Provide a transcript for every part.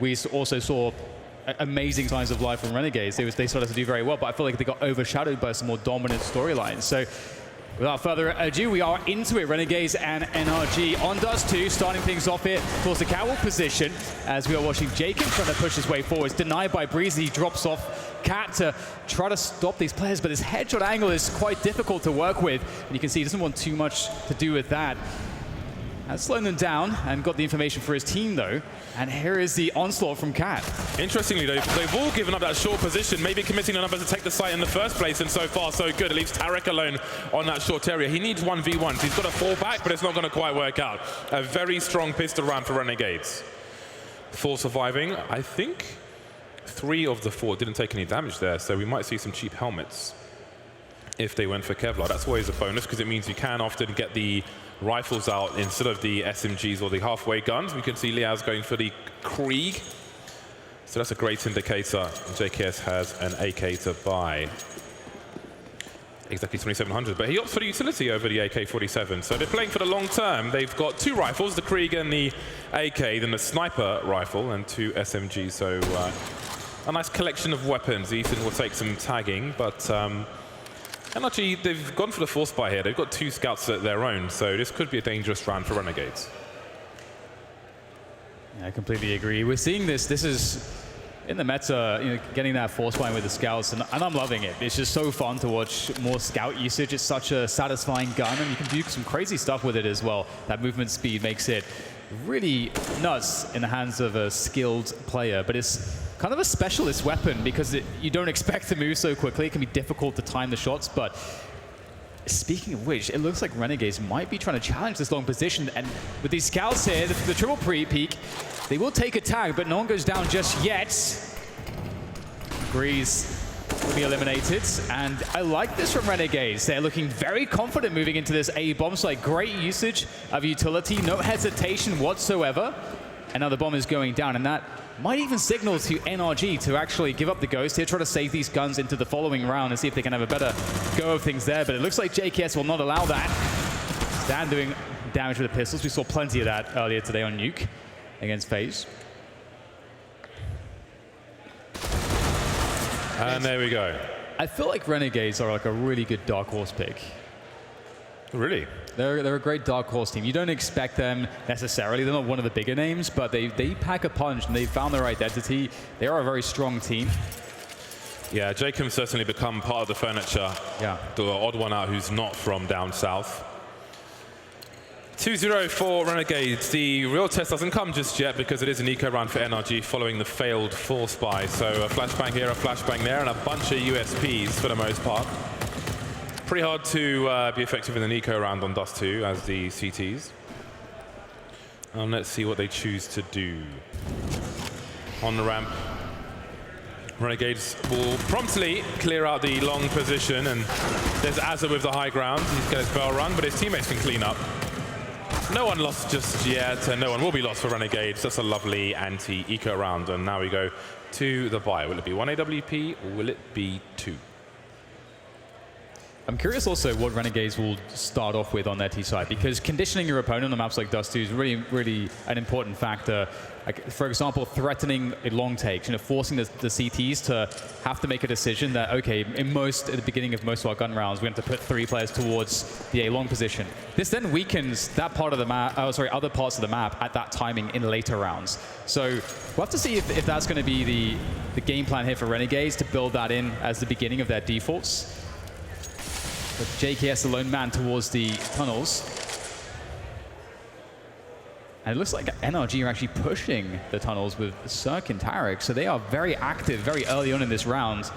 we also saw amazing signs of life from Renegades. They started to do very well, but I feel like they got overshadowed by some more dominant storylines. So without further ado, we are into it. Renegades and NRG on Dust 2, starting things off here towards the catwalk position as we are watching Jacob trying to push his way forward. It's denied by Breezy. He drops off Cat to try to stop these players, but his headshot angle is quite difficult to work with. And you can see he doesn't want too much to do with that. Has slowed them down and got the information for his team though. And here is the onslaught from Cat. Interestingly, they've all given up that short position, maybe committing enough to take the site in the first place, and so far so good. It leaves Tarek alone on that short area. He needs 1v1. He's got to fall back, but it's not going to quite work out. A very strong pistol round for Renegades. 4 surviving. I think 3 of the 4 didn't take any damage there, so we might see some cheap helmets if they went for Kevlar. That's always a bonus, because it means you can often get the rifles out instead of the SMGs or the halfway guns. We can see Liaz going for the Krieg. So that's a great indicator. JKS has an AK to buy. Exactly 2700, but he opts for the utility over the AK-47. So they're playing for the long term. They've got 2 rifles, the Krieg and the AK, then the sniper rifle and 2 SMGs. So a nice collection of weapons. Ethan will take some tagging, but NRG, they've gone for the force buy here. They've got 2 scouts at their own, so this could be a dangerous round for Renegades. Yeah, I completely agree. We're seeing this. This is in the meta, getting that force buy with the scouts, and I'm loving it. It's just so fun to watch more scout usage. It's such a satisfying gun, and you can do some crazy stuff with it as well. That movement speed makes it really nuts in the hands of a skilled player, but it's kind of a specialist weapon because you don't expect to move so quickly. It can be difficult to time the shots, but speaking of which, it looks like Renegades might be trying to challenge this long position, and with these scouts here, the triple pre-peek, they will take a tag, but no one goes down just yet. Breeze will be eliminated, and I like this from Renegades. They're looking very confident moving into this A bomb site. Great usage of utility, no hesitation whatsoever. And now the bomb is going down, and that might even signal to NRG to actually give up the ghost here, try to save these guns into the following round and see if they can have a better go of things there. But it looks like JKS will not allow that. Stan doing damage with the pistols. We saw plenty of that earlier today on Nuke against FaZe. And there we go. I feel like Renegades are like a really good dark horse pick. Really? They're a great dark horse team. You don't expect them necessarily. They're not one of the bigger names, but they pack a punch and they found their identity. They are a very strong team. Yeah, Jacob's certainly become part of the furniture. Yeah. The odd one out who's not from down south. 2-0 for Renegades. The real test doesn't come just yet because it is an eco round for NRG following the failed force buy. So a flashbang here, a flashbang there, and a bunch of USPs for the most part. Pretty hard to be effective in an eco round on Dust 2 as the CTs. And let's see what they choose to do. On the ramp, Renegades will promptly clear out the long position, and there's Azza with the high ground. He's got his bell rung, but his teammates can clean up. No one lost just yet, and no one will be lost for Renegades. That's a lovely anti-eco round, and now we go to the buy. Will it be 1 AWP or will it be 2? I'm curious also what Renegades will start off with on their T side, because conditioning your opponent on maps like Dust 2 is really an important factor. Like, for example, threatening a long take, forcing the CTs to have to make a decision that, okay, at the beginning of most of our gun rounds, we have to put 3 players towards the A long position. This then weakens that part of the map, other parts of the map at that timing in later rounds. So we'll have to see if that's going to be the game plan here for Renegades, to build that in as the beginning of their defaults. But JKS, the lone man, towards the tunnels. And it looks like NRG are actually pushing the tunnels with Cirque and Tarek, so they are very active very early on in this round.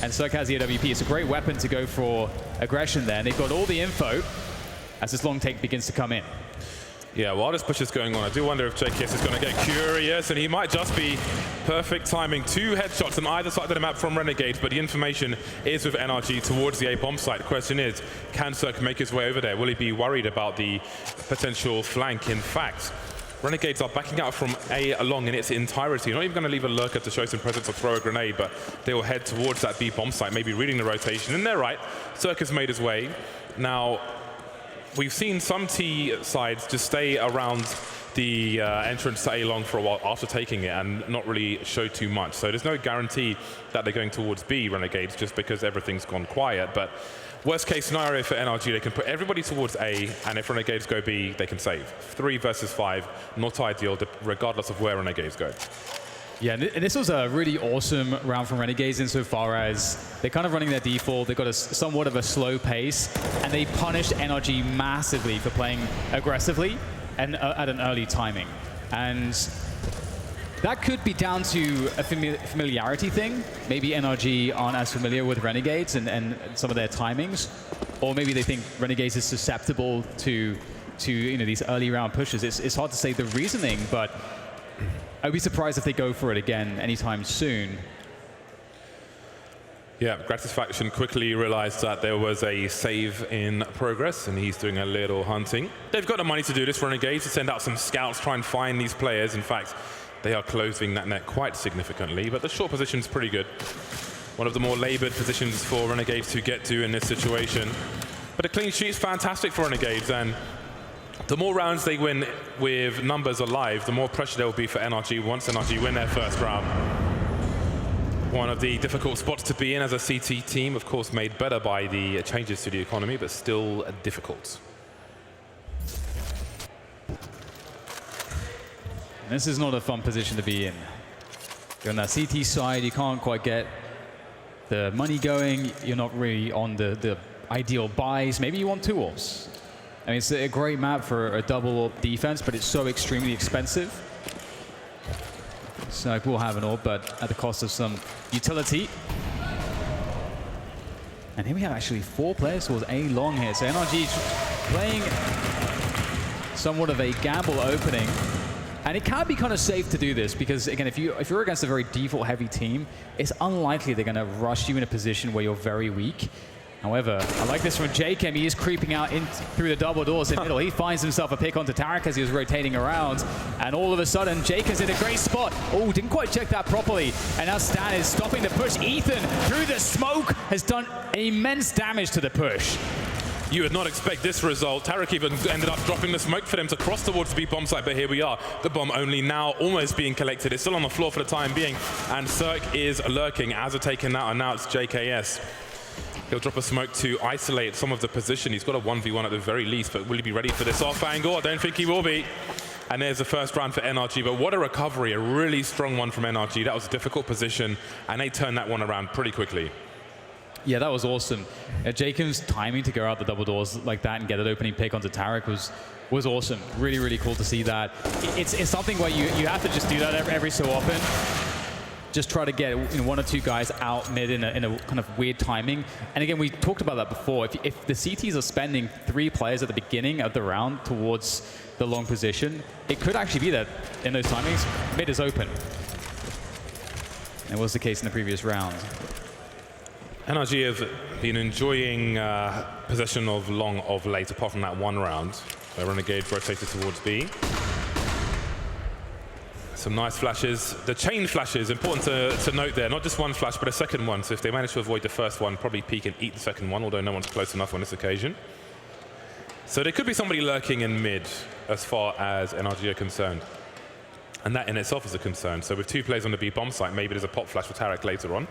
And Cirque has the AWP. It's a great weapon to go for aggression there. And they've got all the info as this long take begins to come in. Yeah, while this push is going on, I do wonder if JKS is going to get curious, and he might just be perfect timing. 2 headshots on either side of the map from Renegades, but the information is with NRG towards the A bomb site. The question is, can Cirque make his way over there? Will he be worried about the potential flank? In fact, Renegades are backing out from A along in its entirety. Not even going to leave a lurker to show some presence or throw a grenade, but they will head towards that B bomb site, maybe reading the rotation. And they're right, Cirque has made his way. Now, we've seen some T sides just stay around the entrance to A long for a while after taking it and not really show too much. So there's no guarantee that they're going towards B, Renegades, just because everything's gone quiet. But worst case scenario for NRG, they can put everybody towards A, and if Renegades go B, they can save. 3 versus 5, not ideal, regardless of where Renegades go. Yeah, and this was a really awesome round from Renegades insofar as they're kind of running their default. They've got somewhat of a slow pace, and they punished NRG massively for playing aggressively and at an early timing. And that could be down to a familiarity thing. Maybe NRG aren't as familiar with Renegades and some of their timings, or maybe they think Renegades is susceptible to these early round pushes. It's hard to say the reasoning, but I'd be surprised if they go for it again anytime soon. Yeah, Gratisfaction quickly realized that there was a save in progress, and he's doing a little hunting. They've got the money to do this, Renegades, to send out some scouts, try and find these players. In fact, they are closing that net quite significantly, but the short position's pretty good. One of the more labored positions for Renegades to get to in this situation. But a clean sheet's fantastic for Renegades, and the more rounds they win with numbers alive, the more pressure there will be for NRG once NRG win their first round. One of the difficult spots to be in as a CT team, of course made better by the changes to the economy, but still difficult. This is not a fun position to be in. You're on that CT side, you can't quite get the money going, you're not really on the ideal buys. Maybe you want 2 orbs. I mean, it's a great map for a double defense, but it's so extremely expensive. So we'll have an orb, but at the cost of some utility. And here we have actually 4 players towards A long here. So NRG playing somewhat of a gamble opening. And it can be kind of safe to do this because, again, if you're against a very default-heavy team, it's unlikely they're going to rush you in a position where you're very weak. However, I like this from Jakem. He is creeping out in through the double doors in middle. He finds himself a pick onto Tarek as he was rotating around. And all of a sudden, Jakem's in a great spot. Oh, didn't quite check that properly. And now Stan is stopping the push. Ethan, through the smoke, has done immense damage to the push. You would not expect this result. Tarek even ended up dropping the smoke for them to cross towards the B bomb site, but here we are. The bomb only now almost being collected. It's still on the floor for the time being, and Cirque is lurking. As are taken out, and now it's JKS. He'll drop a smoke to isolate some of the position. He's got a 1v1 at the very least, but will he be ready for this off angle? I don't think he will be. And there's the first round for NRG, but what a recovery, a really strong one from NRG. That was a difficult position, and they turned that one around pretty quickly. Yeah, that was awesome. Jakem's timing to go out the double doors like that and get an opening pick onto Tarek was awesome. Really, really cool to see that. It's something where you have to just do that every so often. Just try to get 1 or 2 guys out mid in a kind of weird timing. And again, we talked about that before. If the CTs are spending 3 players at the beginning of the round towards the long position, it could actually be that in those timings, mid is open. It was the case in the previous round. NRG have been enjoying possession of long of late, apart from that 1 round, where Renegade rotated towards B. Some nice flashes. The chain flashes, important to note there, not just 1 flash, but a second one. So if they manage to avoid the first one, probably peek and eat the second one, although no one's close enough on this occasion. So there could be somebody lurking in mid, as far as NRG are concerned. And that in itself is a concern. So with 2 players on the B bomb site, maybe there's a pop flash for Tarek later on.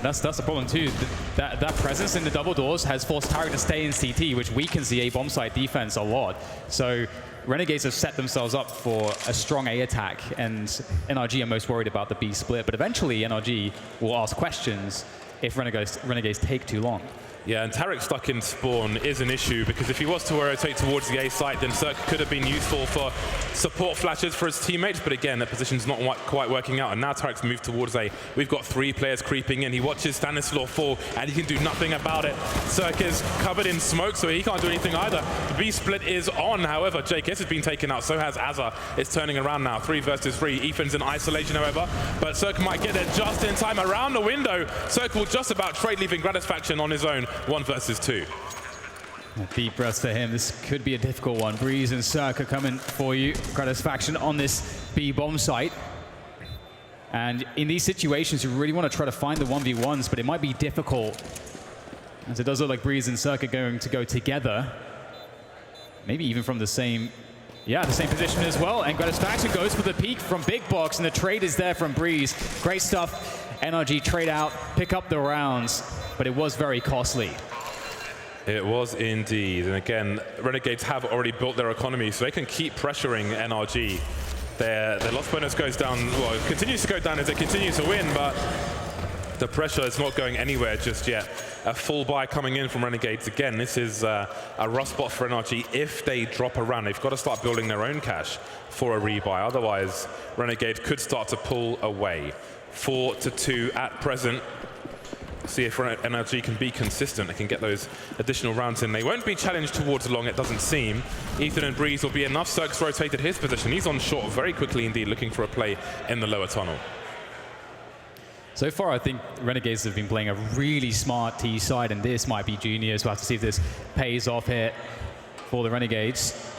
That's the problem too. That presence in the double doors has forced Tarek to stay in CT, which weakens the A bomb site defense a lot. So Renegades have set themselves up for a strong A attack, and NRG are most worried about the B split. But eventually, NRG will ask questions if Renegades take too long. Yeah, and Tarek stuck in spawn is an issue, because if he was to rotate towards the A site, then Cirque could have been useful for support flashes for his teammates, but again, the position's not quite working out, and now Tarek's moved towards A. We've got 3 players creeping in. He watches Stanislaw fall, and he can do nothing about it. Cirque is covered in smoke, so he can't do anything either. The B split is on, however. JKS has been taken out, so has Azza. It's turning around now, 3 versus 3. Ethan's in isolation, however, but Cirque might get there just in time. Around the window, Cirque will just about trade, leaving Gratisfaction on his own. 1 versus 2. Deep breaths for him. This could be a difficult one. Breeze and Cirque are coming for you. Gratisfaction on this B bomb site. And in these situations, you really want to try to find the 1v1s, but it might be difficult, as it does look like Breeze and Cirque are going to go together. Maybe even from the same Yeah, the same position as well. And Gratisfaction goes for the peek from Big Box, and the trade is there from Breeze. Great stuff. NRG trade out, pick up the rounds, but it was very costly. It was indeed. And again, Renegades have already built their economy, so they can keep pressuring NRG. Their loss bonus goes down, well, it continues to go down as they continue to win, but the pressure is not going anywhere just yet. A full buy coming in from Renegades again. This is a rough spot for NRG. If they drop a round, they've got to start building their own cash for a rebuy. Otherwise, Renegades could start to pull away. 4-2 at present. See if NRG can be consistent. They can get those additional rounds in. They won't be challenged towards long, it doesn't seem. Ethan and Breeze will be enough. Cirque's rotated his position. He's on short very quickly indeed, looking for a play in the lower tunnel. So far, I think Renegades have been playing a really smart T side, and this might be Juniors. We'll have to see if this pays off here for the Renegades.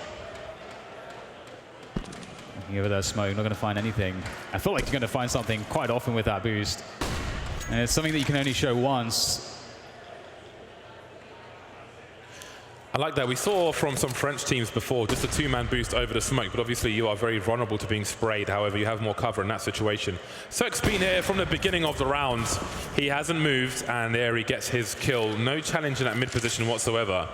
Looking over that smoke, not going to find anything. I feel like you're going to find something quite often with that boost. And it's something that you can only show once. I like that. We saw from some French teams before just a two-man boost over the smoke, but obviously you are very vulnerable to being sprayed. However, you have more cover in that situation. Cirque's been here from the beginning of the rounds. He hasn't moved, and there he gets his kill. No challenge in that mid position whatsoever.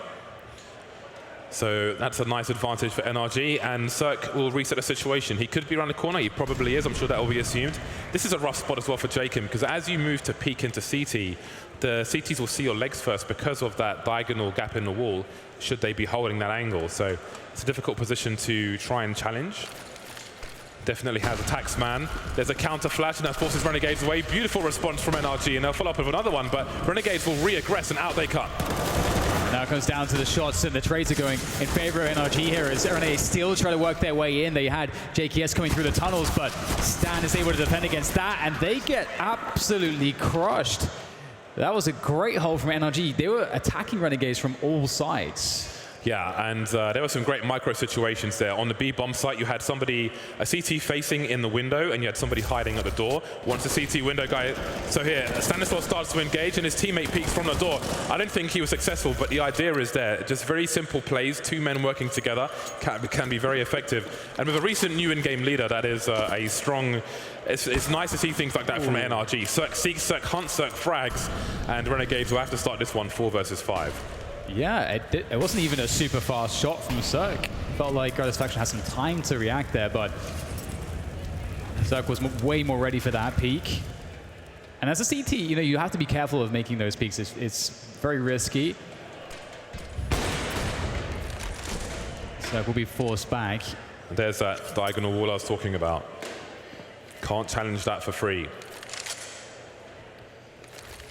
So that's a nice advantage for NRG, and Cirque will reset the situation. He could be around the corner, he probably is, I'm sure that will be assumed. This is a rough spot as well for Jacob, because as you move to peek into CT, the CTs will see your legs first because of that diagonal gap in the wall, should they be holding that angle. So it's a difficult position to try and challenge. Definitely has a taxman. There's a counter flash, and that forces Renegades away. Beautiful response from NRG, and they'll follow up with another one, but Renegades will re-aggress, and out they come. Now it comes down to the shots, and the trades are going in favor of NRG here as Renegades still try to work their way in. They had JKS coming through the tunnels, but Stan is able to defend against that, and they get absolutely crushed. That was a great hold from NRG. They were attacking Renegades from all sides. Yeah, and there were some great micro situations there. On the B bomb site, you had somebody, a CT facing in the window, and you had somebody hiding at the door. Once the CT window guy, so here, Stanislaw starts to engage, and his teammate peeks from the door. I don't think he was successful, but the idea is there. Just very simple plays, two men working together can be very effective. And with a recent new in-game leader, that is a strong, it's nice to see things like that from NRG. Cirque seeks, Cirque hunts, Cirque frags, and Renegades will have to start this one 4 versus 5. Yeah, it wasn't even a super fast shot from Cirque. Felt like Gratisfaction had some time to react there, but Cirque was way more ready for that peak. And as a CT, you know, you have to be careful of making those peaks. It's very risky. Cirque will be forced back. There's that diagonal wall I was talking about. Can't challenge that for free.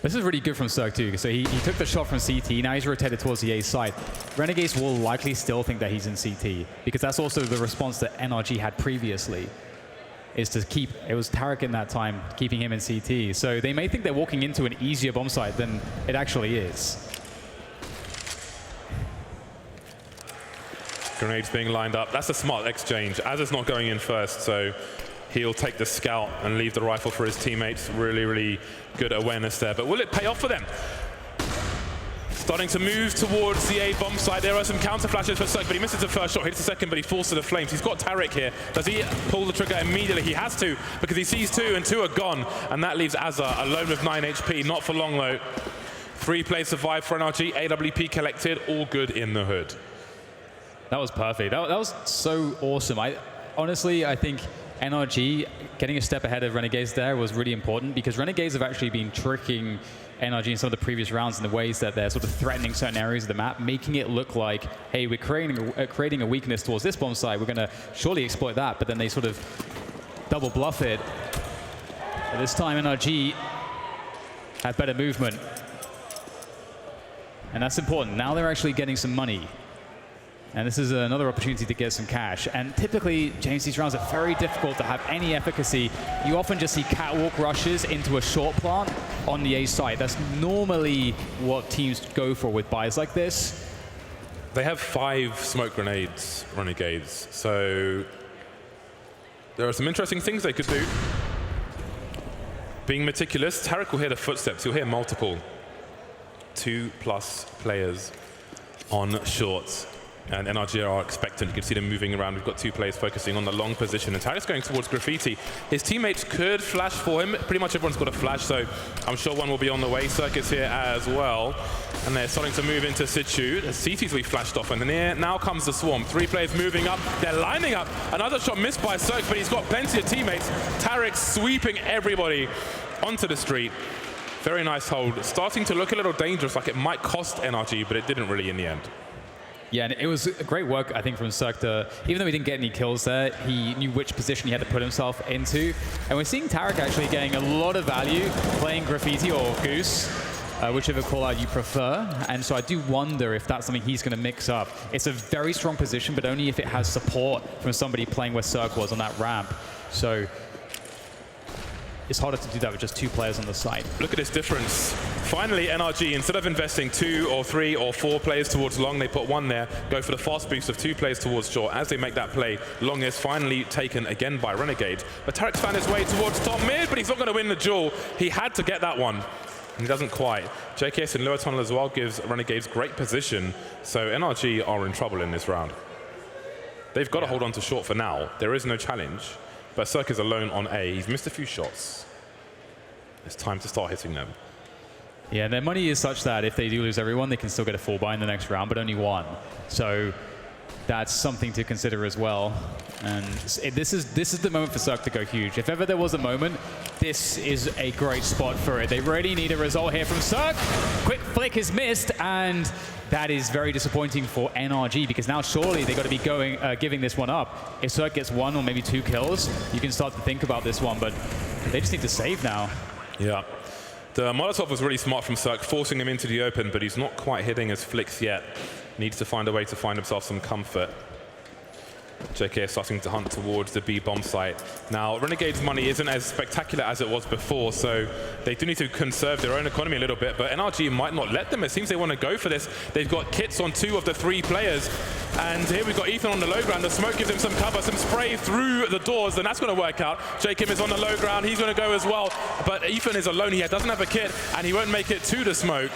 This is really good from Cirque too. So he took the shot from CT, now he's rotated towards the A side. Renegades will likely still think that he's in CT, because that's also the response that NRG had previously, is to keep, it was Tarek in that time, keeping him in CT. So they may think they're walking into an easier bomb site than it actually is. Grenades being lined up. That's a smart exchange. Az not going in first, so he'll take the scout and leave the rifle for his teammates. Really, really good awareness there. But will it pay off for them? Starting to move towards the A bomb site. There are some counter flashes for Cirque, but he misses the first shot, hits the second, but he falls to the flames. He's got Tarek here. Does he pull the trigger immediately? He has to, because he sees two, and two are gone. And that leaves Azza alone with 9 HP. Not for long, though. 3 players survived for NRG. AWP collected. All good in the hood. That was perfect. That was so awesome. Honestly, I think NRG getting a step ahead of Renegades there was really important, because Renegades have actually been tricking NRG in some of the previous rounds in the ways that they're sort of threatening certain areas of the map, making it look like, hey, we're creating a weakness towards this bomb site, we're going to surely exploit that, but then they sort of double bluff it. But this time NRG had better movement. And that's important. Now they're actually getting some money. And this is another opportunity to get some cash. And typically, James, these rounds are very difficult to have any efficacy. You often just see catwalk rushes into a short plant on the A site. That's normally what teams go for with buys like this. They have 5 smoke grenades, Renegades. So there are some interesting things they could do. Being meticulous, Tarek will hear the footsteps. He'll hear multiple 2+ players on shorts. And NRG are expectant. You can see them moving around. We've got 2 players focusing on the long position. And Tarek's going towards Graffiti. His teammates could flash for him. Pretty much everyone's got a flash, so I'm sure one will be on the way. Circus here as well. And they're starting to move into Situ. The CT's we flashed off. And then now comes the Swarm. 3 players moving up. They're lining up. Another shot missed by Cirque, but he's got plenty of teammates. Tarek sweeping everybody onto the street. Very nice hold. Starting to look a little dangerous, like it might cost NRG, but it didn't really in the end. Yeah, and it was great work, I think, from Cirque to, even though he didn't get any kills there, he knew which position he had to put himself into. And we're seeing Tarek actually getting a lot of value playing Graffiti or Goose, whichever call-out you prefer. And so I do wonder if that's something he's going to mix up. It's a very strong position, but only if it has support from somebody playing where Cirque was on that ramp. So it's harder to do that with just 2 players on the site. Look at this difference. Finally, NRG, instead of investing 2 or 3 or 4 players towards long, they put 1 there, go for the fast boost of 2 players towards short. As they make that play, long is finally taken again by Renegades. But Tarek's found his way towards top mid, but he's not going to win the duel. He had to get that one, and he doesn't quite. JKS in lower tunnel as well gives Renegades great position, so NRG are in trouble in this round. They've got to hold on to short for now. There is no challenge. But Cirque is alone on A. He's missed a few shots. It's time to start hitting them. Yeah, their money is such that if they do lose everyone, they can still get a full buy in the next round, but only 1. So that's something to consider as well. And this is the moment for Cirque to go huge. If ever there was a moment, this is a great spot for it. They really need a result here from Cirque. Quick flick is missed, and that is very disappointing for NRG, because now surely they've got to be giving this one up. If Cirque gets 1 or maybe 2 kills, you can start to think about this one, but they just need to save now. Yeah. The Molotov was really smart from Cirque, forcing him into the open, but he's not quite hitting his flicks yet. Needs to find a way to find himself some comfort. JK is starting to hunt towards the B bomb site. Now, Renegade's money isn't as spectacular as it was before, so they do need to conserve their own economy a little bit, but NRG might not let them. It seems they want to go for this. They've got kits on 2 of the 3 players, and here we've got Ethan on the low ground. The smoke gives him some cover, some spray through the doors, and that's going to work out. Jakim is on the low ground. He's going to go as well, but Ethan is alone. He doesn't have a kit, and he won't make it to the smoke.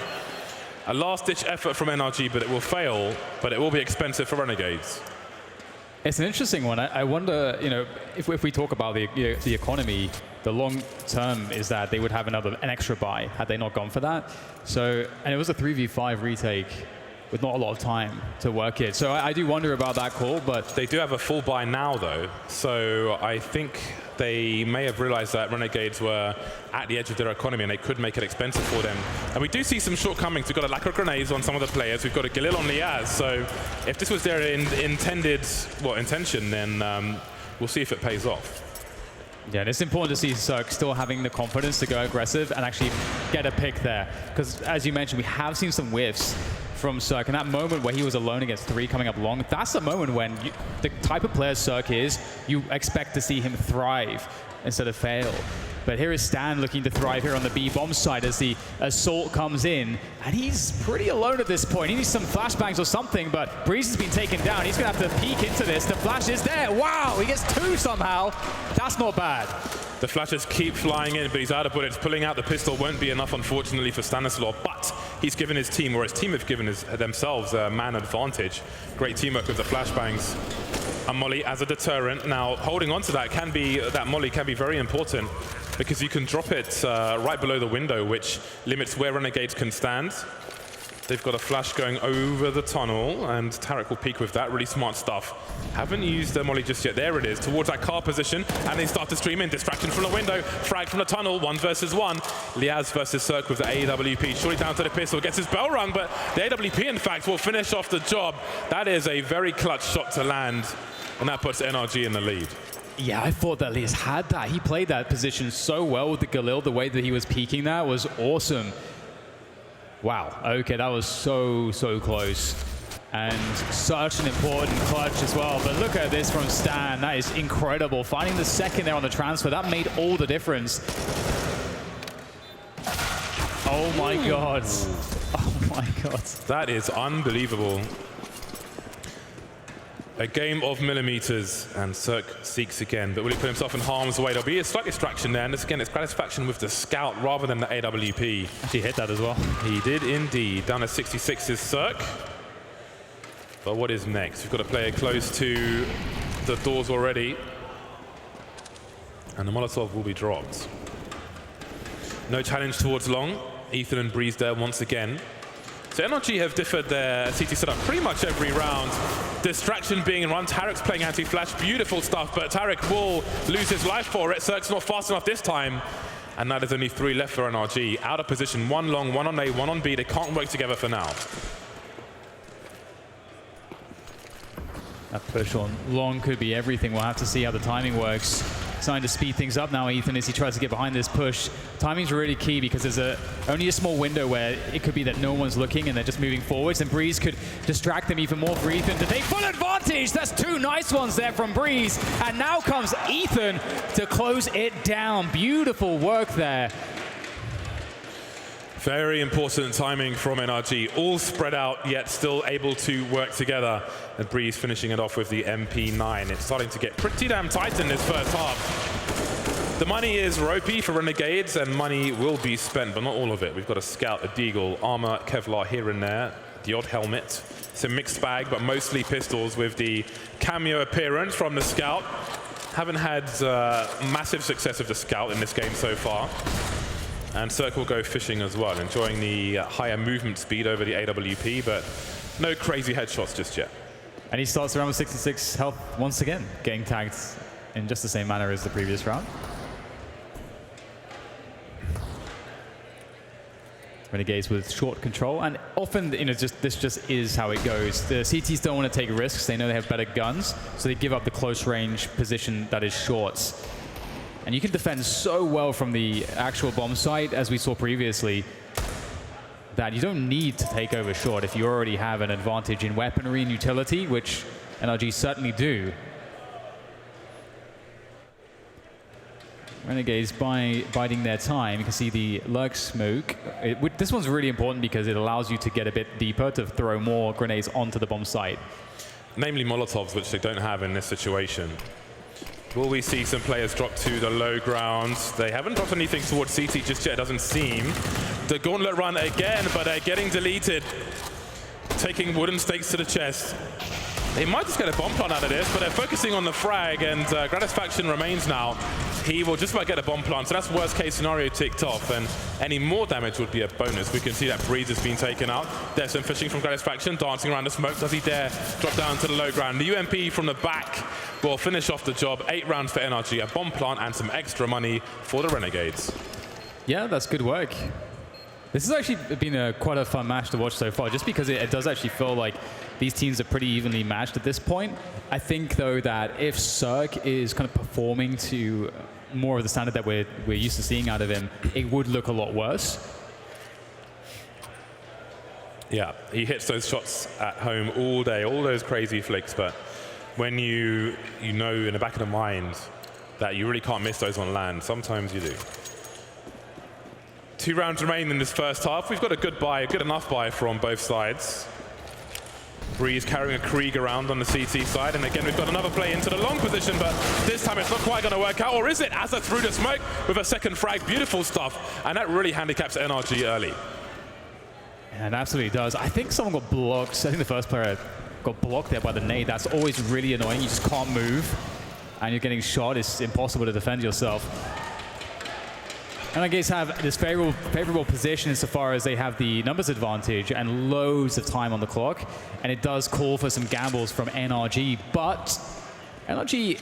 A last-ditch effort from NRG, but it will fail, but it will be expensive for Renegades. It's an interesting one. I wonder, you know, if we talk about the economy, the long term is that they would have an extra buy had they not gone for that. So, and it was a 3v5 retake with not a lot of time to work it. So I do wonder about that call, but they do have a full buy now, though. So I think they may have realized that Renegades were at the edge of their economy and they could make it expensive for them. And we do see some shortcomings. We've got a lack of grenades on some of the players. We've got a Galil on Liaz. So if this was their intention, then we'll see if it pays off. Yeah, and it's important to see Cirque still having the confidence to go aggressive and actually get a pick there. Because as you mentioned, we have seen some whiffs from Cirque. And that moment where he was alone against 3 coming up long, that's the moment when the type of player Cirque is, you expect to see him thrive instead of fail. But here is Stan looking to thrive here on the B bomb side as the assault comes in. And he's pretty alone at this point. He needs some flashbangs or something, but Breeze has been taken down. He's going to have to peek into this. The flash is there. Wow, he gets 2 somehow. That's not bad. The flashes keep flying in, but he's out of bullets. Pulling out the pistol won't be enough, unfortunately, for Stanislaw. But he's given his team, or his team have given themselves a man advantage. Great teamwork with the flashbangs. A molly as a deterrent. Now, holding on to that molly can be very important because you can drop it right below the window, which limits where Renegades can stand. They've got a flash going over the tunnel, and Tarek will peek with that. Really smart stuff. Haven't used the molly just yet. There it is, towards that car position, and they start to stream in. Distraction from the window, frag from the tunnel, 1 versus 1. Liaz versus Cirque with the AWP. Shortly down to the pistol, gets his bell rung, but the AWP, in fact, will finish off the job. That is a very clutch shot to land, and that puts NRG in the lead. Yeah, I thought that Liaz had that. He played that position so well with the Galil. The way that he was peeking that was awesome. Wow, okay, that was so close. And such an important clutch as well. But look at this from Stan. That is incredible. Finding the second there on the transfer, that made all the difference. Oh my God. Oh my God. That is unbelievable. A game of millimeters, and Cirque seeks again, but will he put himself in harm's way? There'll be a slight distraction there, and this again, it's gratification with the scout rather than the AWP. Actually hit that as well. He did indeed. Down to 66 is Cirque. But what is next? We've got a player close to the doors already. And the Molotov will be dropped. No challenge towards long. Ethan and Breeze there once again. So NRG have differed their CT setup pretty much every round. Distraction being in run. Tarek's playing anti-flash. Beautiful stuff, but Tarek will lose his life for it. Cirque's not fast enough this time. And now there's only 3 left for NRG. Out of position. 1 long, 1 on A, 1 on B. They can't work together for now. That push on long could be everything. We'll have to see how the timing works. Starting to speed things up now, Ethan, as he tries to get behind this push. Timing's really key because there's only a small window where it could be that no one's looking and they're just moving forwards, and Breeze could distract them even more for Ethan to take full advantage. That's 2 nice ones there from Breeze. And now comes Ethan to close it down. Beautiful work there. Very important timing from NRG. All spread out, yet still able to work together. And Breeze finishing it off with the MP9. It's starting to get pretty damn tight in this first half. The money is ropey for Renegades, and money will be spent, but not all of it. We've got a Scout, a Deagle, armor, Kevlar here and there, the odd helmet. It's a mixed bag, but mostly pistols with the cameo appearance from the Scout. Haven't had massive success with the Scout in this game so far. And Cirque will go fishing as well, enjoying the higher movement speed over the AWP, but no crazy headshots just yet. And he starts around with 66 health once again, getting tagged in just the same manner as the previous round. Renegades with short control, and often, this just is how it goes. The CTs don't want to take risks. They know they have better guns, so they give up the close range position that is shorts. And you can defend so well from the actual bomb site, as we saw previously, that you don't need to take over short if you already have an advantage in weaponry and utility, which NRG certainly do. Renegades biding their time. You can see the lurk smoke. This one's really important because it allows you to get a bit deeper to throw more grenades onto the bomb site. Namely Molotovs, which they don't have in this situation. Will we see some players drop to the low ground? They haven't dropped anything towards CT just yet, it doesn't seem. The gauntlet run again, but they're getting deleted. Taking wooden stakes to the chest. They might just get a bomb plant out of this, but they're focusing on the frag, and Gratisfaction remains now. He will just about get a bomb plant, so that's worst case scenario ticked off, and any more damage would be a bonus. We can see that Breeze has been taken out. There's some fishing from Gratisfaction, dancing around the smoke. Does he dare drop down to the low ground? The UMP from the back will finish off the job. 8 rounds for NRG, a bomb plant, and some extra money for the Renegades. Yeah, that's good work. This has actually been quite a fun match to watch so far, just because it does actually feel like these teams are pretty evenly matched at this point. I think, though, that if Cirque is kind of performing to more of the standard that we're used to seeing out of him, it would look a lot worse. Yeah, he hits those shots at home all day, all those crazy flicks, but when you know in the back of the mind that you really can't miss those on land, sometimes you do. 2 rounds remain in this first half. We've got a good buy, a good enough buy from both sides. Breeze carrying a Krieg around on the CT side, and again we've got another play into the long position, but this time it's not quite going to work out, or is it? Asa through the smoke with a second frag, beautiful stuff, and that really handicaps NRG early. And it absolutely does. I think someone got blocked. I think the first player got blocked there by the nade. That's always really annoying. You just can't move, and you're getting shot. It's impossible to defend yourself. Renegades have this favorable position insofar as they have the numbers advantage and loads of time on the clock, and it does call for some gambles from NRG, but NRG,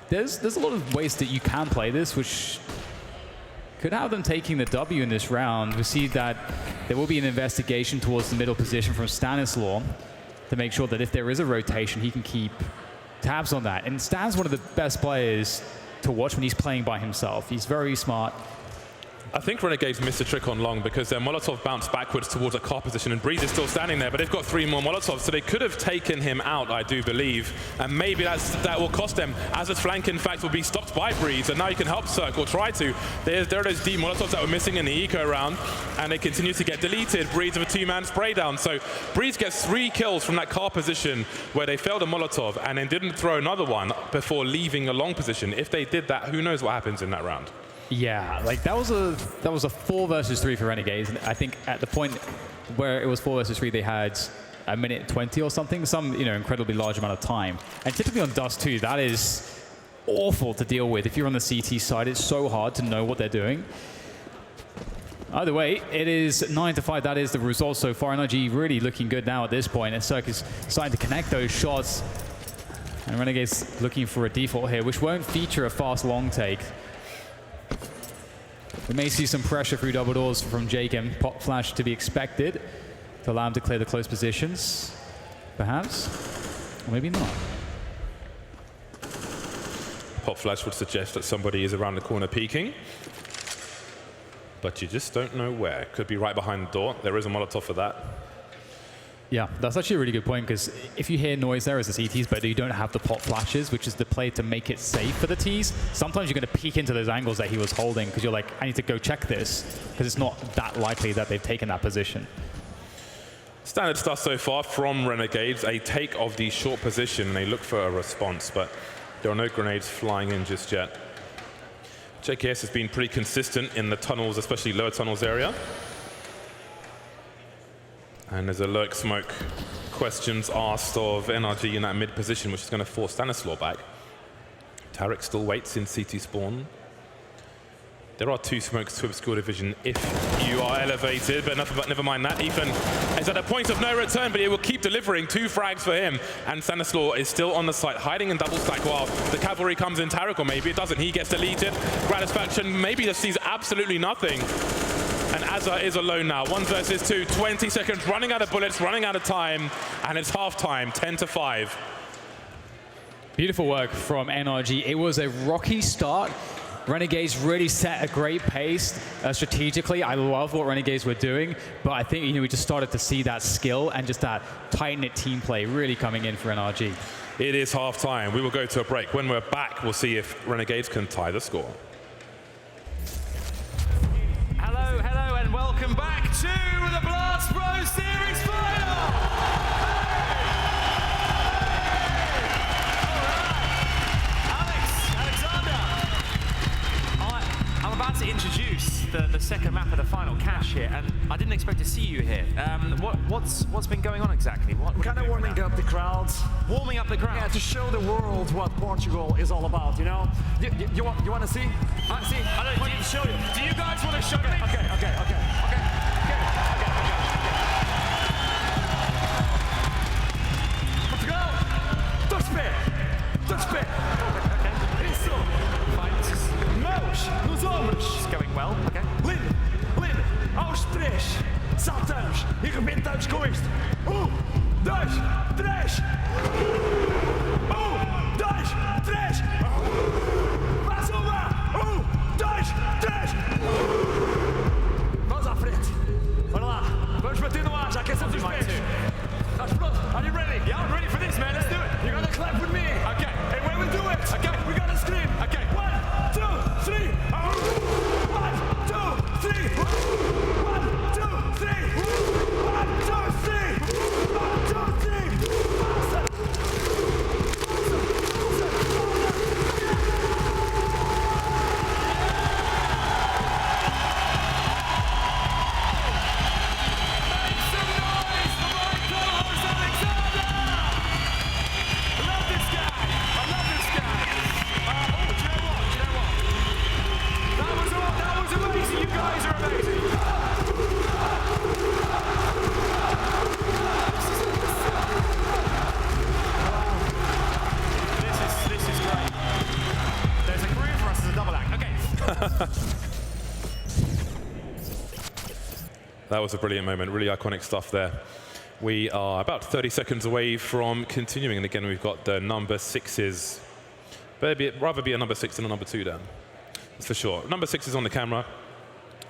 there's a lot of ways that you can play this, which could have them taking the W in this round. We see that there will be an investigation towards the middle position from Stanislaw to make sure that if there is a rotation, he can keep tabs on that. And Stan's one of the best players to watch when he's playing by himself. He's very smart. I think Renegades missed a trick on long because their Molotov bounced backwards towards a car position, and Breeze is still standing there, but they've got 3 more Molotovs, so they could have taken him out, I do believe, and maybe that will cost them, as his flank, in fact, will be stopped by Breeze, and now you can help Cirque, or try to. There are those D Molotovs that were missing in the eco round, and they continue to get deleted. Breeze with a 2-man spray down, so Breeze gets 3 kills from that car position where they failed a Molotov, and then didn't throw another one before leaving a long position. If they did that, who knows what happens in that round. Yeah, like that was a 4 versus 3 for Renegades, and I think at the point where it was 4 versus 3, they had a minute 20 or something, some incredibly large amount of time. And typically on Dust 2, that is awful to deal with. If you're on the CT side, it's so hard to know what they're doing. Either way, it is 9-5. That is the result so far. NRG really looking good now at this point. And Cirque is starting to connect those shots. And Renegades looking for a default here, which won't feature a fast long take. We may see some pressure through double doors from Jake and pop flash to be expected to allow him to clear the close positions, perhaps, or maybe not. Pop flash would suggest that somebody is around the corner peeking, but you just don't know where. Could be right behind the door. There is a Molotov for that. Yeah, that's actually a really good point, because if you hear noise there as the CTs, but you don't have the pop flashes, which is the play to make it safe for the Ts, sometimes you're going to peek into those angles that he was holding, because you're like, I need to go check this, because it's not that likely that they've taken that position. Standard stuff so far from Renegades, a take of the short position, and they look for a response, but there are no grenades flying in just yet. JKS has been pretty consistent in the tunnels, especially lower tunnels area. And there's a lurk smoke questions asked of NRG in that mid position, which is going to force Stanislaw back. Tarek still waits in CT spawn. There are 2 smokes to obscure division if you are elevated, but never mind that. Ethan is at a point of no return, but he will keep delivering 2 frags for him. And Stanislaw is still on the site, hiding in double stack while the cavalry comes in. Tarek, or maybe it doesn't. He gets deleted. Gratisfaction maybe just sees absolutely nothing. And Azza is alone now. 1 versus 2, 20 seconds, running out of bullets, running out of time, and it's halftime, 10-5. Beautiful work from NRG. It was a rocky start. Renegades really set a great pace strategically. I love what Renegades were doing, but I think we just started to see that skill and just that tight-knit team play really coming in for NRG. It is halftime. We will go to a break. When we're back, we'll see if Renegades can tie the score. Hello, and welcome back to the Blast Pro Series final! Alexander, I'm about to introduce the second map of the final, Cash here, and I didn't expect to see you here. What's been going on exactly? We're kind of warming up the crowds. Warming up the crowd? Yeah, to show the world what Portugal is all about, you know? You want to see? I don't need to show you. Do you guys want to show me? Okay. Portugal! Touch pé! Isso! Mãos nos ombros! It's going well, okay. Livre! Aos 3! Saltamos e rebentamos com isto! 1, 2, 3! 1, 2, 3! Mais uma! 1, 2, 3! Vamos à frente! Bora lá! Vamos bater no ar, já aquecemos os pés! Estás pronto? Are you ready? Yeah, I'm ready for this, man. Let's do it. You're gonna clap with me! Okay. And when we do it, Okay. we're gonna scream! Okay. 1, 2, 3! 1, 2, 3! 1, 2, 3! 1, 2, 3! 1, 2, 3! Make some noise for my co-host Alexander! I love this guy. Do you know what? That was amazing. You guys are amazing. This is great. There's a career for us as a double act. Okay. That was a brilliant moment, really iconic stuff there. We are about 30 seconds away from continuing, and again, we've got the number 6s. Rather be a number 6 than a number 2, Dan. That's for sure. Number 6 is on the camera.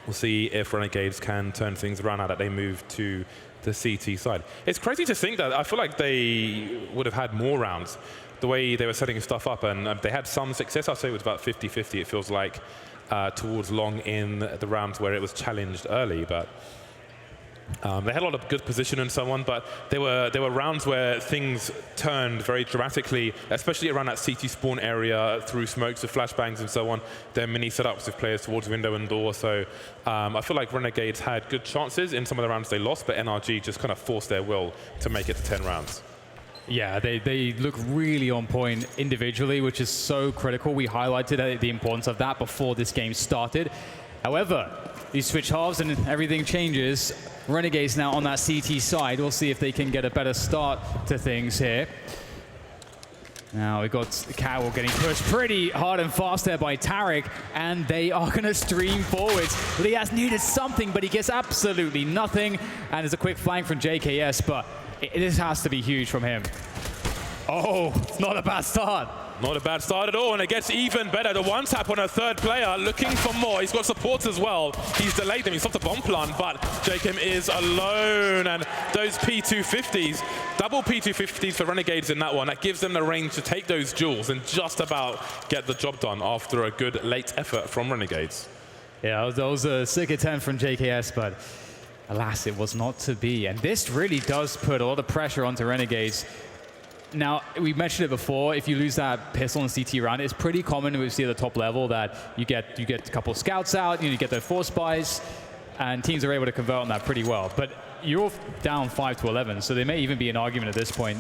We'll see if Renegades can turn things around now that they move to the CT side. It's crazy to think that I feel like they would have had more rounds the way they were setting stuff up, and they had some success. I'd say it was about 50-50, it feels like, towards long in the rounds where it was challenged early, but They had a lot of good position and so on, but there were rounds where things turned very dramatically, especially around that CT spawn area through smokes with flashbangs and so on. Their mini setups with players towards window and door. So I feel like Renegades had good chances in some of the rounds they lost, but NRG just kind of forced their will to make it to 10 rounds. Yeah, they look really on point individually, which is so critical. We highlighted the importance of that before this game started. However, you switch halves and everything changes. Renegades now on that CT side. We'll see if they can get a better start to things here. Now we've got Cowell getting pushed pretty hard and fast there by Tarek, and they are going to stream forwards. Lias needed something, but he gets absolutely nothing. And there's a quick flank from JKS, but this has to be huge from him. Oh, it's not a bad start. Not a bad start at all, and it gets even better. The one tap on a third player, looking for more. He's got support as well. He's delayed them. He's stopped a bomb plant, but Jacob is alone. And those P250s, double P250s for Renegades in that one, that gives them the range to take those duels and just about get the job done after a good late effort from Renegades. Yeah, that was a sick attempt from JKS, but alas, it was not to be. And this really does put a lot of pressure onto Renegades. Now, we mentioned it before, if you lose that pistol in CT round, it's pretty common we see at the top level that you get a couple of scouts out, you get the 4 spies, and teams are able to convert on that pretty well. But you're down 5-11, so there may even be an argument at this point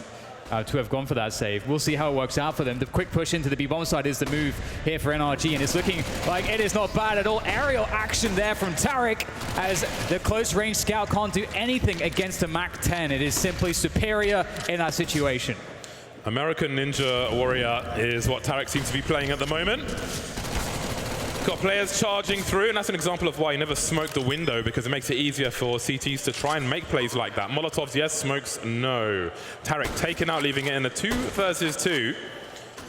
to have gone for that save. We'll see how it works out for them. The quick push into the B-bomb side is the move here for NRG, and it's looking like it is not bad at all. Aerial action there from Tarek, as the close range scout can't do anything against a MAC-10. It is simply superior in that situation. American Ninja Warrior is what Tarek seems to be playing at the moment. Got players charging through, and that's an example of why you never smoke the window, because it makes it easier for CTs to try and make plays like that. Molotovs, yes. Smokes, no. Tarek taken out, leaving it in a 2 versus 2.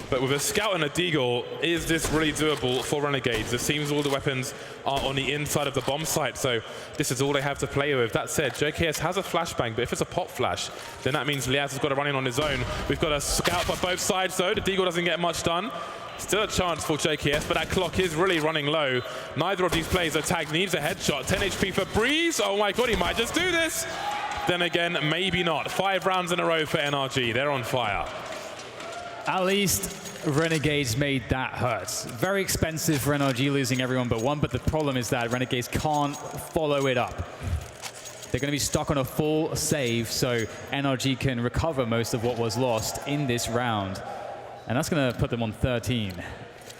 But with a scout and a deagle, is this really doable for Renegades? It seems all the weapons are on the inside of the bomb site, so this is all they have to play with. That said, JKS has a flashbang, but if it's a pop flash, then that means Liaz has got to run in on his own. We've got a scout by both sides, though. The deagle doesn't get much done. Still a chance for JKS, but that clock is really running low. Neither of these players are tagged. Needs a headshot. 10 HP for Breeze. Oh my god, he might just do this. Then again, maybe not. 5 rounds in a row for NRG. They're on fire. At least Renegades made that hurt. Very expensive for NRG losing everyone but one, but the problem is that Renegades can't follow it up. They're going to be stuck on a full save, so NRG can recover most of what was lost in this round. And that's going to put them on 13.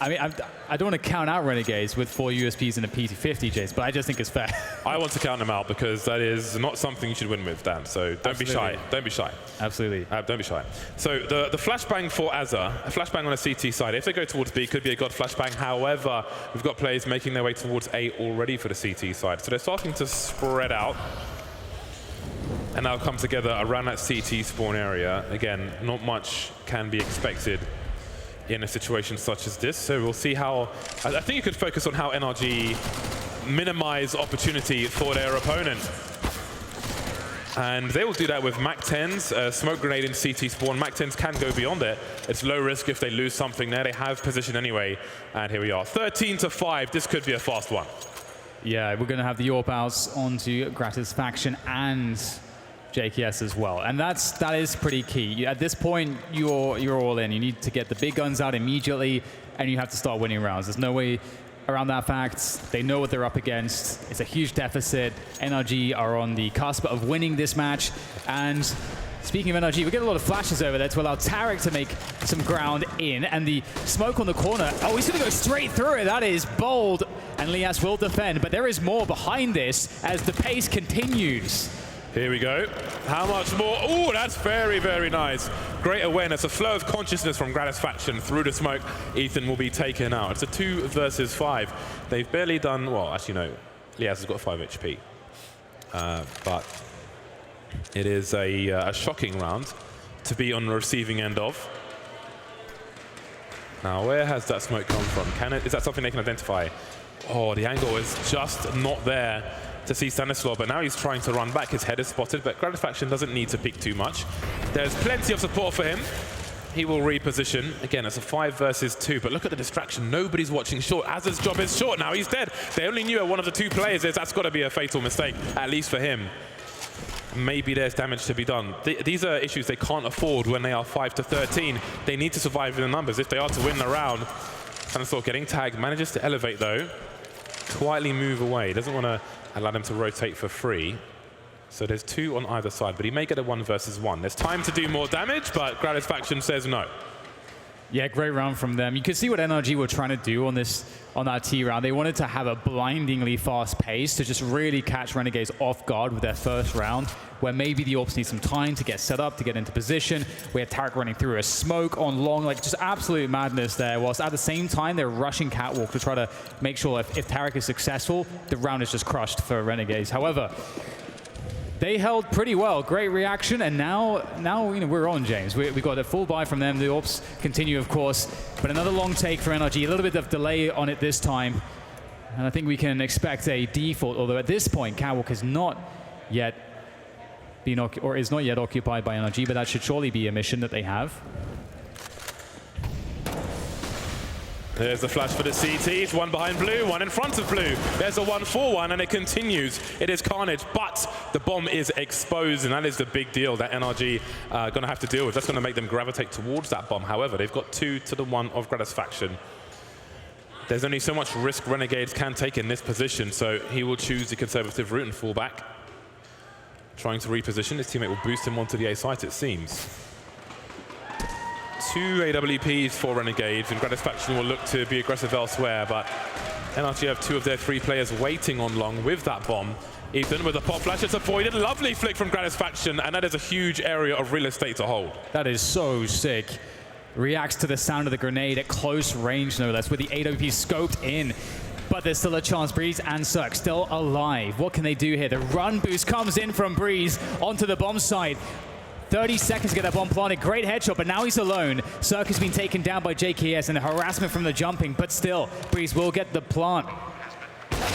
I mean, I don't want to count out Renegades with 4 USPs and a P250, Jace, but I just think it's fair. I want to count them out because that is not something you should win with, Dan. So don't be shy. Don't be shy. Absolutely. Don't be shy. So the flashbang for Azza, a flashbang on a CT side. If they go towards B, could be a god flashbang. However, we've got players making their way towards A already for the CT side. So they're starting to spread out and now come together around that CT spawn area. Again, not much can be expected in a situation such as this, so we'll see how. I think you could focus on how NRG minimize opportunity for their opponent, and they will do that with MAC-10s, smoke grenade in CT spawn. MAC-10s can go beyond it. It's low risk if they lose something there. They have position anyway, and here we are, 13-5. This could be a fast one. Yeah, we're going to have the AWP outs onto Gratis Faction and JKS as well, and that is pretty key. At this point, you're all in. You need to get the big guns out immediately, and you have to start winning rounds. There's no way around that fact. They know what they're up against. It's a huge deficit. NRG are on the cusp of winning this match, and speaking of NRG, we get a lot of flashes over there to allow Tarek to make some ground in, and the smoke on the corner. Oh, he's going to go straight through it. That is bold, and Lias will defend, but there is more behind this as the pace continues. Here we go. How much more? Oh, that's very, very nice. Great awareness, a flow of consciousness from Gratis Faction through the smoke. Ethan will be taken out. It's a 2 versus 5. They've barely done, well, actually no, Liaz has got 5 HP. But it is a shocking round to be on the receiving end of. Now, where has that smoke come from? Is that something they can identify? Oh, the angle is just not there to see Stanislaw, but now he's trying to run back. His head is spotted, but Gratis Faction doesn't need to peek too much. There's plenty of support for him. He will reposition. Again, it's a 5 versus 2, but look at the distraction. Nobody's watching short. Azza's job is short now. He's dead. They only knew one of the 2 players is. That's got to be a fatal mistake, at least for him. maybe there's damage to be done. These are issues they can't afford when they are 5-13. They need to survive in the numbers if they are to win the round. Stanislaw getting tagged, manages to elevate though. Quietly move away, doesn't want to allow them to rotate for free. So there's 2 on either side, but he may get a 1 versus 1. There's time to do more damage, but Gratisfaction says no. Yeah, great round from them. You could see what NRG were trying to do on that T round. They wanted to have a blindingly fast pace to just really catch Renegades off guard with their first round, where maybe the Orps need some time to get set up, to get into position. We had Tarek running through a smoke on long, like just absolute madness there, whilst at the same time they're rushing Catwalk to try to make sure if Tarek is successful, the round is just crushed for Renegades. However, they held pretty well. Great reaction, and now we're on, James. We got a full buy from them. The Orps continue, of course, but another long take for NRG. A little bit of delay on it this time, and I think we can expect a default. Although at this point, Catwalk is not yet is not yet occupied by NRG, but that should surely be a mission that they have. There's the flash for the CTs, 1 behind blue, 1 in front of blue. There's a 1-4-1, and it continues. It is carnage, but the bomb is exposed, and that is the big deal that NRG are going to have to deal with. That's going to make them gravitate towards that bomb. However, they've got 2 to the 1 of Gratisfaction. There's only so much risk Renegades can take in this position, so he will choose the conservative route and fall back. Trying to reposition, his teammate will boost him onto the A site, it seems. 2 AWPs for Renegades, and Gratisfaction will look to be aggressive elsewhere, but NRG have 2 of their 3 players waiting on long with that bomb. Ethan with a pop flash, it's avoided. Lovely flick from Gratisfaction, and that is a huge area of real estate to hold. That is so sick. Reacts to the sound of the grenade at close range, no less, with the AWP scoped in. But there's still a chance. Breeze and Cirque still alive. What can they do here? The run boost comes in from Breeze onto the bomb site. 30 seconds to get that bomb planted. Great headshot, but now he's alone. Cirque has been taken down by JKS and the harassment from the jumping, but still, Breeze will get the plant.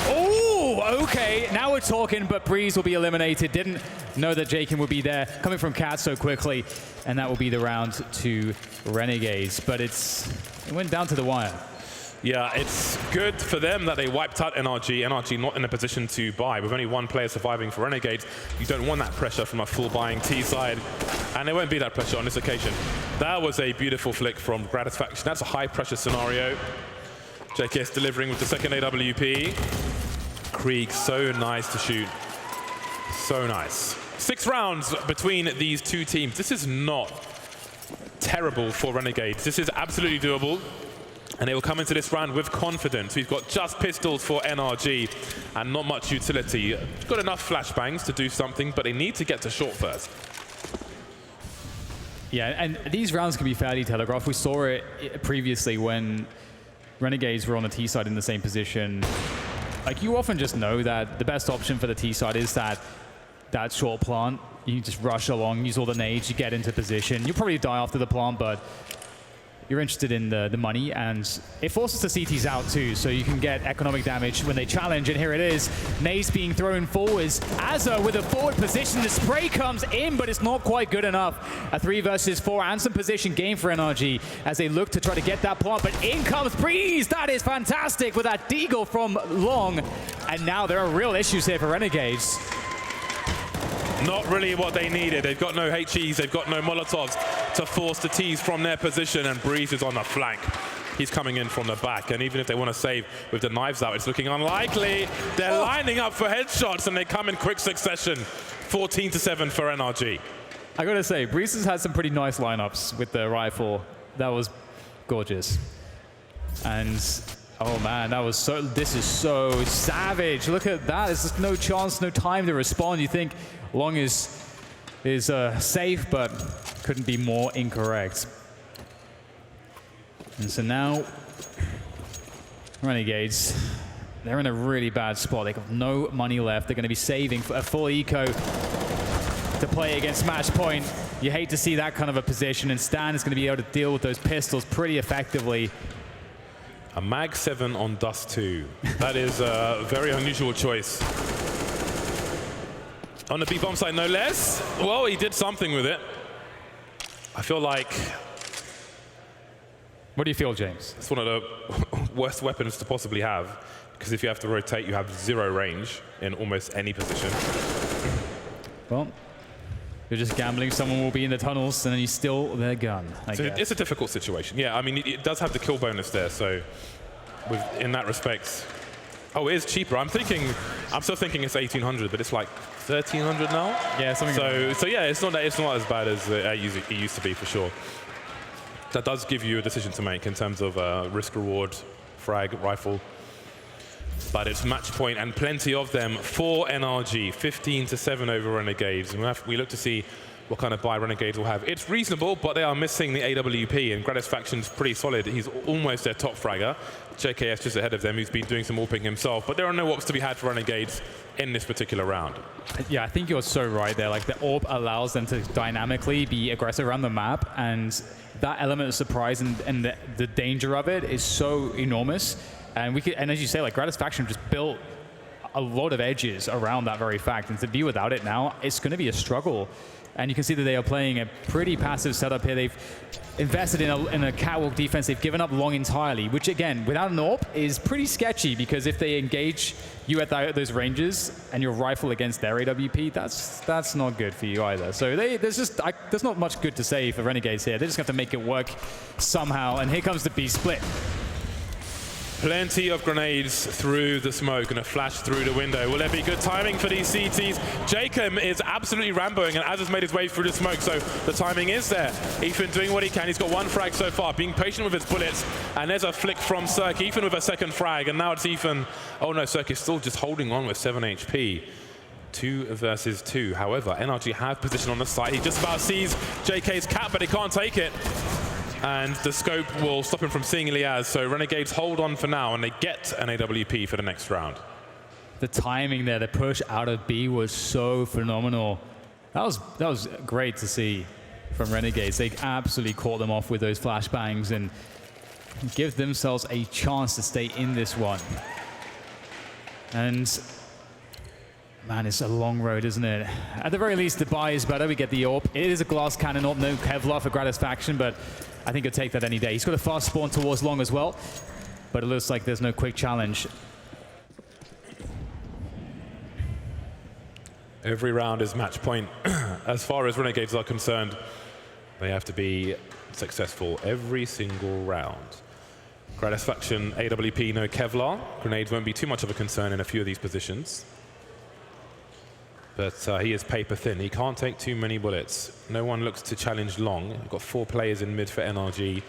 Oh, okay. Now we're talking, but Breeze will be eliminated. Didn't know that Jakin would be there, coming from Cat so quickly, and that will be the round to Renegades. But it went down to the wire. Yeah, it's good for them that they wiped out NRG. NRG not in a position to buy. With only 1 player surviving for Renegades, you don't want that pressure from a full buying T side. And there won't be that pressure on this occasion. That was a beautiful flick from Gratisfaction. That's a high pressure scenario. JKS delivering with the second AWP. Krieg, so nice to shoot. So nice. 6 rounds between these 2 teams. This is not terrible for Renegades. This is absolutely doable. And they will come into this round with confidence. We've got just pistols for NRG and not much utility. Got enough flashbangs to do something, but they need to get to short first. Yeah, and these rounds can be fairly telegraphed. We saw it previously when Renegades were on the T side in the same position. Like, you often just know that the best option for the T side is that short plant. You just rush along, use all the nades, you get into position. You'll probably die after the plant, but you're interested in the money, and it forces the CTs out too, so you can get economic damage when they challenge, and here it is. Nades being thrown forwards. Azza with a forward position. The spray comes in, but it's not quite good enough. A 3 versus 4 and some position game for NRG as they look to try to get that plant, but in comes Breeze. That is fantastic with that deagle from long, and now there are real issues here for Renegades. Not really what they needed. They've got no HEs, they've got no Molotovs to force the Ts from their position, and Breeze is on the flank. He's coming in from the back, and even if they want to save with the knives out, it's looking unlikely. They're lining up for headshots, and they come in quick succession. 14-7 for NRG. I gotta say, Breeze has had some pretty nice lineups with the rifle. That was gorgeous. And oh man, this is so savage. Look at that. There's just no chance, no time to respond. You think Long is safe, but couldn't be more incorrect. And so now, Renegades, they're in a really bad spot. They got no money left. They're going to be saving a full eco to play against match point. You hate to see that kind of a position, and Stan is going to be able to deal with those pistols pretty effectively. A Mag 7 on Dust 2. That is a very unusual choice. On the B-bomb side, no less. Well, he did something with it. I feel like... What do you feel, James? It's one of the worst weapons to possibly have, because if you have to rotate, you have 0 range in almost any position. Well, you're just gambling someone will be in the tunnels and then you steal their gun, I So guess. it's a difficult situation. Yeah, I mean, it does have the kill bonus there, so in that respect. Oh, it is cheaper. I'm still thinking it's 1,800, but it's like 1,300 now. Yeah, something like that. So yeah, it's not as bad as it used to be for sure. That does give you a decision to make in terms of risk reward, frag, rifle. But it's match point and plenty of them for NRG, 15-7 over Renegades. And we look to see what kind of buy Renegades will have. It's reasonable, but they are missing the AWP, and Gratisfaction's pretty solid. He's almost their top fragger. JKS just ahead of them, who's been doing some AWPing himself. But there are no AWPs to be had for Renegades in this particular round. Yeah, I think you're so right there. Like, the AWP allows them to dynamically be aggressive around the map, and that element of surprise and the danger of it is so enormous. And as you say, like, Gratisfaction just built a lot of edges around that very fact, and to be without it now, it's going to be a struggle. And you can see that they are playing a pretty passive setup here. They've invested in a catwalk defense. They've given up long entirely, which again, without an AWP, is pretty sketchy, because if they engage you at those ranges and your rifle against their AWP, that's not good for you either. So there's not much good to say for Renegades here. They just have to make it work somehow. And here comes the B split. Plenty of grenades through the smoke and a flash through the window. Will there be good timing for these CTs? Jacob is absolutely Ramboing, and Az has made his way through the smoke, so the timing is there. Ethan doing what he can. He's got one frag so far, being patient with his bullets, and there's a flick from Cirque. Ethan with a second frag, and now it's Ethan. Oh no, Cirque is still just holding on with 7 HP. 2 versus 2. However, NRG have position on the side. He just about sees JK's cap, but he can't take it. And the scope will stop him from seeing Liaz, so Renegades hold on for now, and they get an AWP for the next round. The timing there, the push out of B was so phenomenal. That was great to see from Renegades. They absolutely caught them off with those flashbangs and give themselves a chance to stay in this one. And man, it's a long road, isn't it? At the very least, the buy is better. We get the AWP. It is a glass cannon AWP, no Kevlar for Gratisfaction, but I think he'll take that any day. He's got a fast spawn towards long as well, but it looks like there's no quick challenge. Every round is match point. As far as Renegades are concerned, they have to be successful every single round. Gratisfaction, AWP, no Kevlar. Grenades won't be too much of a concern in a few of these positions. But he is paper thin. He can't take too many bullets. No one looks to challenge long. We've got 4 players in mid for NRG,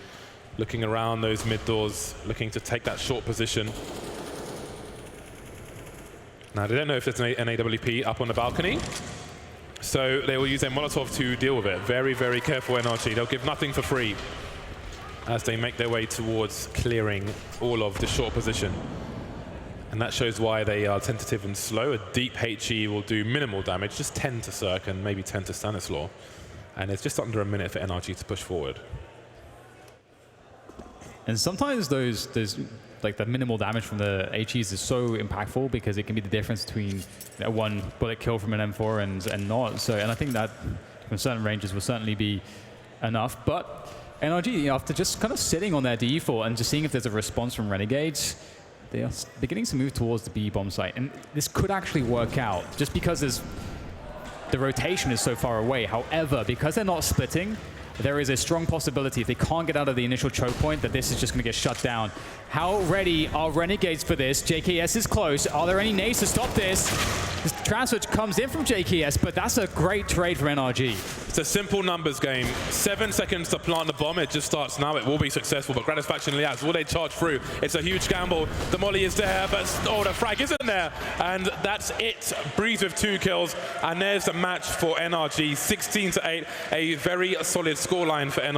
looking around those mid doors, looking to take that short position. Now, they don't know if there's an AWP up on the balcony, so they will use a Molotov to deal with it. Very, very careful, NRG. They'll give nothing for free as they make their way towards clearing all of the short position. And that shows why they are tentative and slow. A deep HE will do minimal damage, just 10 to Cirque and maybe 10 to Stanislaw. And it's just under a minute for NRG to push forward. And sometimes those like the minimal damage from the HEs is so impactful, because it can be the difference between a 1 bullet kill from an M4 and not. So, and I think that from certain ranges will certainly be enough. But NRG, after just kind of sitting on their default and just seeing if there's a response from Renegades, they are beginning to move towards the B bomb site, and this could actually work out just because the rotation is so far away. However, because they're not splitting, there is a strong possibility if they can't get out of the initial choke point that this is just going to get shut down. How ready are Renegades for this? JKS is close. Are there any nades to stop this? This transfer comes in from JKS, but that's a great trade from NRG. It's a simple numbers game. 7 seconds to plant the bomb. It just starts now. It will be successful, but Gratisfaction and Liaz, will they charge through? It's a huge gamble. The molly is there, but oh, the frag isn't there. And that's it. Breeze with 2 kills. And there's the match for NRG, 16-8. A very solid scoreline for NRG.